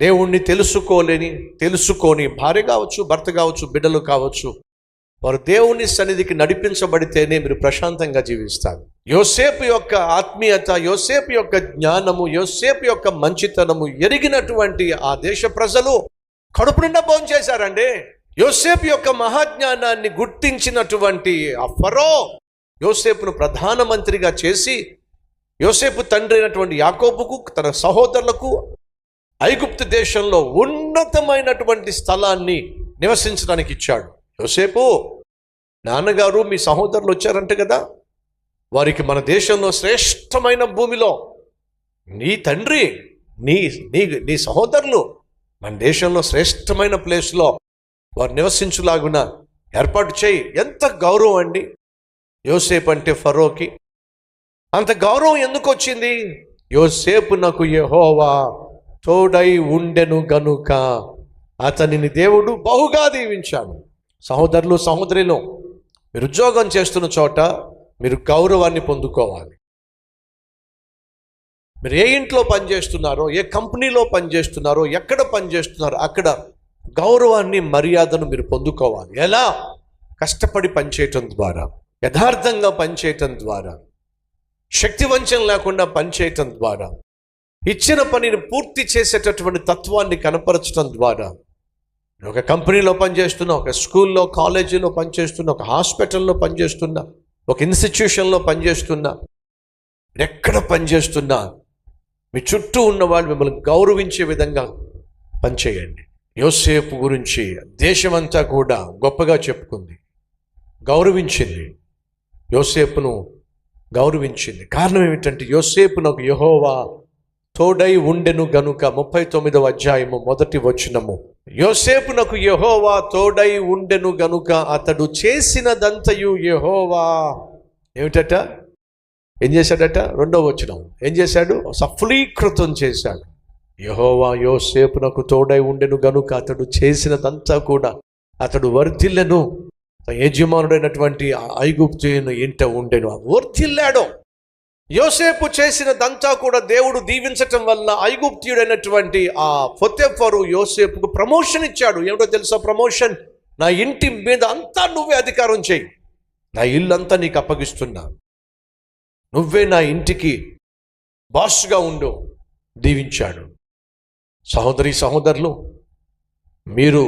దేవుణ్ణి తెలుసుకొని భార్య కావచ్చు, భర్త కావచ్చు, బిడ్డలు కావచ్చు, వారు దేవుని సన్నిధికి నడిపించబడితేనే మీరు ప్రశాంతంగా జీవిస్తారు. యోసేపు యొక్క ఆత్మీయత, యోసేపు యొక్క జ్ఞానము, యోసేపు యొక్క మంచితనము ఎరిగినటువంటి ఆ దేశ ప్రజలు కడుపు నిండా భోంచేశారండి. యోసేపు యొక్క మహాజ్ఞానాన్ని గుర్తించినటువంటి ఆ ఫరో యోసేపును ప్రధానమంత్రిగా చేసి, యోసేపు తండ్రి అయినటువంటి యాకోబుకు, తన సహోదరులకు ఐగుప్తు దేశంలో ఉన్నతమైనటువంటి స్థలాన్ని నివసించడానికి ఇచ్చాడు. యోసేపు, నాన్నగారు మీ సహోదరులు వచ్చారంట కదా, వారికి మన దేశంలో శ్రేష్టమైన భూమిలో నీ తండ్రి నీ సహోదరులు మన దేశంలో శ్రేష్టమైన ప్లేస్లో వారు నివసించులాగున ఏర్పాటు చేయి. ఎంత గౌరవం అండి యోసేపు అంటే ఫరోకి. అంత గౌరవం ఎందుకు వచ్చింది? యోసేపునకు యెహోవా తోడై ఉండెను గనుక అతనిని దేవుడు బహుగా దీవించాడు. సహోదరులు, సహోదరులు, మీరు ఉద్యోగం చేస్తున్న చోట మీరు గౌరవాన్ని పొందుకోవాలి. మీరు ఏ ఇంట్లో పనిచేస్తున్నారో, ఏ కంపెనీలో పనిచేస్తున్నారో, ఎక్కడ పనిచేస్తున్నారో అక్కడ గౌరవాన్ని, మర్యాదను మీరు పొందుకోవాలి. ఎలా? కష్టపడి పనిచేయటం ద్వారా, యథార్థంగా పనిచేయటం ద్వారా, శక్తివంచన లేకుండా పనిచేయటం ద్వారా, ఇచ్చిన పనిని పూర్తి చేసేటటువంటి తత్వాన్ని కనపరచడం ద్వారా. ఒక కంపెనీలో పనిచేస్తున్నా, ఒక స్కూల్లో, కాలేజీలో పనిచేస్తున్నా, ఒక హాస్పిటల్లో పనిచేస్తున్నా, ఒక ఇన్స్టిట్యూషన్లో పనిచేస్తున్నా, ఎక్కడ పనిచేస్తున్నా మీ చుట్టూ ఉన్న వాళ్ళు మిమ్మల్ని గౌరవించే విధంగా పనిచేయండి. యోసేపు గురించి దేశమంతా కూడా గొప్పగా చెప్పుకుంది, గౌరవించింది, యోసేపును గౌరవించింది. కారణం ఏమిటంటే యోసేపునకు యెహోవా తోడై ఉండెను గనుక. 39వ అధ్యాయము 1వ వచనము. యోసేపునకు యెహోవా తోడై ఉండెను గనుక అతడు చేసినదంతయు యెహోవా ఏమిటట? ఏం చేశాడట? 2వ వచనం. ఏం చేశాడు? సఫలీకృతం చేశాడు. యెహోవా యోసేపునకు తోడై ఉండెను గనుక అతడు చేసినదంతా కూడా అతడు వర్ధిల్లెను. యజమానుడైనటువంటి ఐగుప్తీయుని ఇంట ఉండెను, వర్ధిల్లాడు. యోసేపు చేసినదంతా కూడా దేవుడు దీవించటం వల్ల ఐగుప్తీయుడైనటువంటి ఆ పొతెఫరు యోసేపుకు ప్రమోషన్ ఇచ్చాడు. ఏమిటో తెలుసా ప్రమోషన్? నా ఇంటి మీద అంతా నువ్వే అధికారం చేయి, నా ఇల్లంతా నీకు అప్పగిస్తున్నా, నువ్వే నా ఇంటికి బాస్గా ఉండు, దీవించాడు. సహోదరి సహోదరులు, మీరు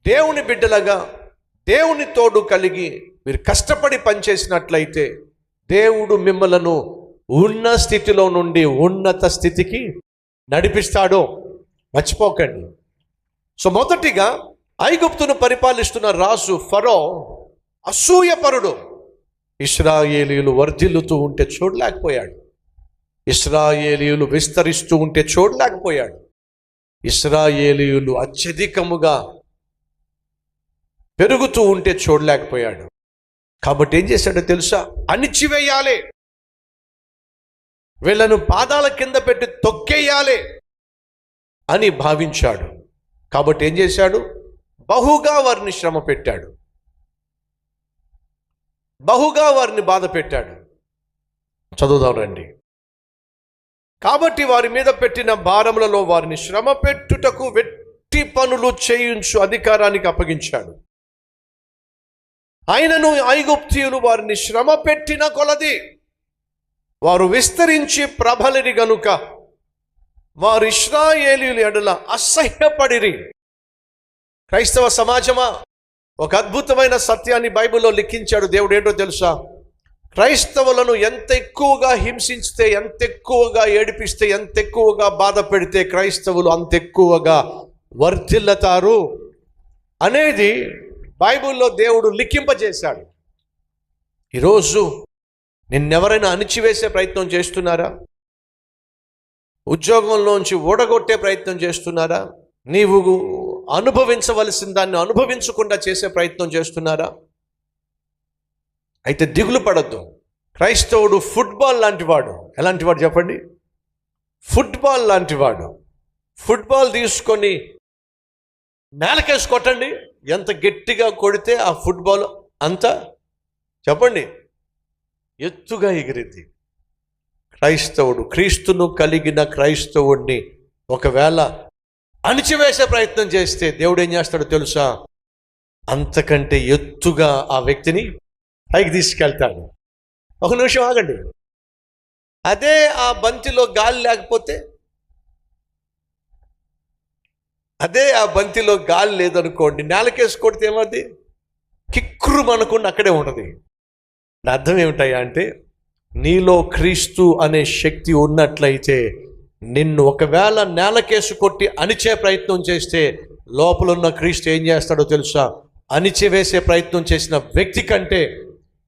దేవుని బిడ్డలుగా, దేవుని తోడు కలిగి మీరు కష్టపడి పనిచేసినట్లయితే దేవుడు మిమ్మలను ఉన్న స్థితిలో నుండి ఉన్నత స్థితికి నడిపిస్తాడో మర్చిపోకండి. సో మొదటిగా ఐగుప్తును పరిపాలిస్తున్న రాజు ఫరో అసూయపరుడు. ఇశ్రాయేలీయులు వర్ధిల్లుతూ ఉంటే చూడలేకపోయాడు, ఇశ్రాయేలీయులు విస్తరిస్తూ ఉంటే చూడలేకపోయాడు, ఇశ్రాయేలీయులు అత్యధికముగా పెరుగుతూ ఉంటే చూడలేకపోయాడు. కాబట్టి ఏం చేశాడో తెలుసా? అణిచివేయాలి, వీళ్ళను పాదాల కింద పెట్టి తొక్కేయాలి అని భావించాడు. కాబట్టి ఏం చేశాడు? బహుగా వారిని శ్రమ పెట్టాడు, బహుగా వారిని బాధ పెట్టాడు. చదువుదాం రండి. కాబట్టి వారి మీద పెట్టిన భారములలో వారిని శ్రమ పెట్టుటకు వెట్టి పనులు చేయించు అధికారానికి అప్పగించాడు. ఆయనను ఐగుప్తీయులు వారిని శ్రమ పెట్టిన కొలది వారు విస్తరించి ప్రబలిరి గనుక వారు ఇశ్రాయేలీయుల ఎడల అసహ్యపడిరి. క్రైస్తవ సమాజమా, ఒక అద్భుతమైన సత్యాన్ని బైబిల్లో లిఖించాడు దేవుడు. ఏంటో తెలుసా? క్రైస్తవులను ఎంత ఎక్కువగా హింసిస్తే, ఎంత ఎక్కువగా ఏడిపిస్తే, ఎంత ఎక్కువగా బాధ పెడితే క్రైస్తవులు అంత ఎక్కువగా వర్ధిల్లుతారు అనేది బైబిల్లో దేవుడు లిఖింపజేశాడు. ఈరోజు నిన్నెవరైనా అణిచివేసే ప్రయత్నం చేస్తున్నారా? ఉద్యోగంలోంచి ఓడగొట్టే ప్రయత్నం చేస్తున్నారా? నీవు అనుభవించవలసిన దాన్ని అనుభవించకుండా చేసే ప్రయత్నం చేస్తున్నారా? అయితే దిగులు పడద్దు. క్రైస్తవుడు ఫుట్బాల్ లాంటివాడు. ఎలాంటివాడు చెప్పండి? ఫుట్బాల్ లాంటివాడు. ఫుట్బాల్ తీసుకొని నేలకేసి కొట్టండి, ఎంత గట్టిగా కొడితే ఆ ఫుట్బాల్ అంత చెప్పండి ఎత్తుగా ఎగిరింది. క్రైస్తవుడు, క్రీస్తును కలిగిన క్రైస్తవుడిని ఒకవేళ అణిచివేసే ప్రయత్నం చేస్తే దేవుడు ఏం చేస్తాడో తెలుసా? అంతకంటే ఎత్తుగా ఆ వ్యక్తిని పైకి తీసుకెళ్తాడు. ఒక నిమిషం ఆగండి. అదే ఆ బంతిలో గాలి లేకపోతే, అదే ఆ బంతిలో గాలి లేదనుకోండి, నేలకేసి కొడితే ఏమవుతుంది? కిక్కురు మనకుండా అక్కడే ఉంటుంది. అర్థం ఏమిటయ్యా అంటే, నీలో క్రీస్తు అనే శక్తి ఉన్నట్లయితే నిన్ను ఒకవేళ నేలకేసి కొట్టి అణిచే ప్రయత్నం చేస్తే లోపల ఉన్న క్రీస్తు ఏం చేస్తాడో తెలుసా? అణిచివేసే ప్రయత్నం చేసిన వ్యక్తి కంటే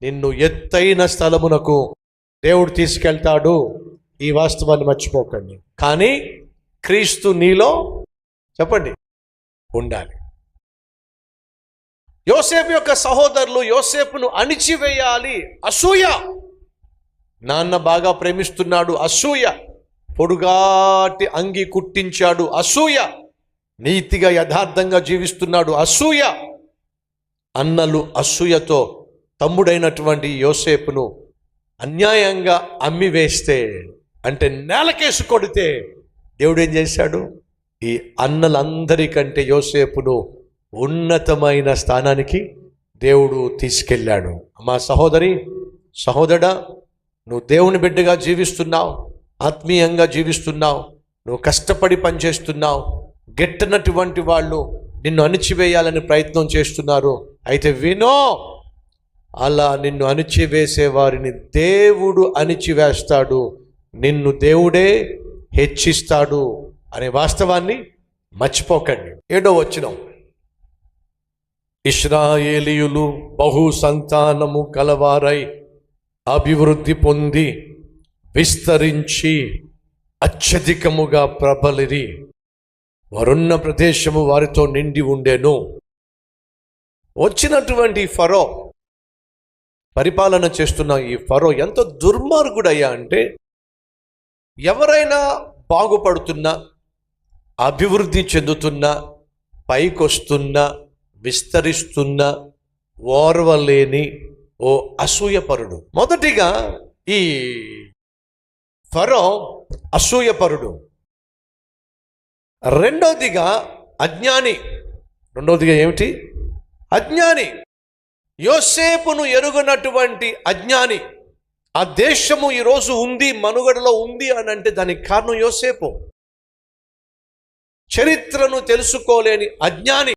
నిన్ను ఎత్తైన స్థలమునకు దేవుడు తీసుకెళ్తాడు. ఈ వాస్తవాన్ని మర్చిపోకండి. కానీ క్రీస్తు నీలో, చెప్పండి, ఉండాలి. యోసేపు యొక్క సహోదరులు యోసేపును అణిచివేయాలి. అసూయ. నాన్న బాగా ప్రేమిస్తున్నాడు, అసూయ. పొడుగాటి అంగి కుట్టించాడు, అసూయ. నీతిగా యథార్థంగా జీవిస్తున్నాడు, అసూయ. అన్నలు అసూయతో తమ్ముడైనటువంటి యోసేపును అన్యాయంగా అమ్మివేస్తే, అంటే నేలకేసి కొడితే, దేవుడు ఏం చేశాడు? ఈ అన్నలందరికంటే యోసేపును ఉన్నతమైన స్థానానికి దేవుడు తీసుకెళ్ళాడు. మా సహోదరి, సహోదరా, నువ్వు దేవుని బిడ్డగా జీవిస్తున్నావు, ఆత్మీయంగా జీవిస్తున్నావు, నువ్వు కష్టపడి పనిచేస్తున్నావు. గెట్టనటువంటి వాళ్ళు నిన్ను అణిచివేయాలని ప్రయత్నం చేస్తున్నారు. అయితే వినో, అలా నిన్ను అణిచివేసే వారిని దేవుడు అణిచివేస్తాడు, నిన్ను దేవుడే హెచ్చిస్తాడు అనే వాస్తవాన్ని మర్చిపోకండి. 7వ వచనం, ఇశ్రాయేలీయులు బహు సంతానము కలవారై అభివృద్ధి పొంది విస్తరించి అత్యధికముగా ప్రబలిరి. వారున్న ప్రదేశము వారితో నిండి ఉండెను. వచ్చినటువంటి ఫరో, పరిపాలన చేస్తున్న ఈ ఫరో ఎంత దుర్మార్గుడయ్యా అంటే, ఎవరైనా బాగుపడుతున్నా, అభివృద్ధి చెందుతున్నా, పైకొస్తున్నా, విస్తరిస్తున్నా ఓర్వలేని ఓ అసూయపరుడు. మొదటిగా ఈ ఫరో అసూయపరుడు. రెండవదిగా అజ్ఞాని. రెండవదిగా ఏమిటి? అజ్ఞాని. యోసేపును ఎరుగనటువంటి అజ్ఞాని. ఆ దేశము ఈరోజు ఉంది, మనుగడలో ఉంది అని అంటే దానికి కారణం యోసేపు. చరిత్రను తెలుసుకోలేని అజ్ఞాని.